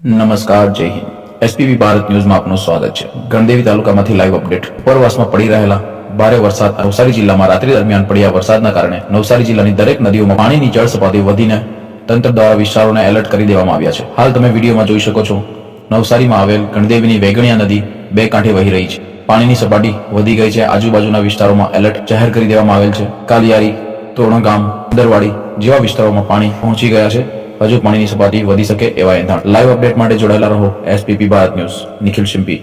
નમસ્કાર, જય હિન્દ. એસપીબી ભારત ન્યૂઝમાં આપનું સ્વાગત છે. ગણદેવી તાલુકામાંથી લાઈવ અપડેટ. ઉપરવાસમાં પડી રહેલા ભારે વરસાદ નવસારી જિલ્લામાં રાત્રિ દરમિયાન પડ્યા વરસાદના કારણે નવસારી જિલ્લાની દરેક નદીઓમાં પાણીની જળ સપાટી વધીને તંત્ર દ્વારા વિસ્તારોને એલર્ટ કરી દેવામાં આવ્યા છે. હાલ તમે વિડીયોમાં જોઈ શકો છો, નવસારીમાં આવેલ ગણદેવીની વેગણિયા નદી બે કાંઠે વહી રહી છે. પાણીની સપાટી વધી ગઈ છે. આજુબાજુના વિસ્તારોમાં એલર્ટ જાહેર કરી દેવામાં આવેલ છે. કાલિયારી, તોરણગામ, દરવાડી જેવા વિસ્તારોમાં પાણી પહોંચી ગયા છે. હજુ પાણીની સપાટી વધી શકે એવા એંધાણ. લાઈવ અપડેટ માટે જોડાયેલા રહો. SPP Bharat news. નિખિલ શિંપી.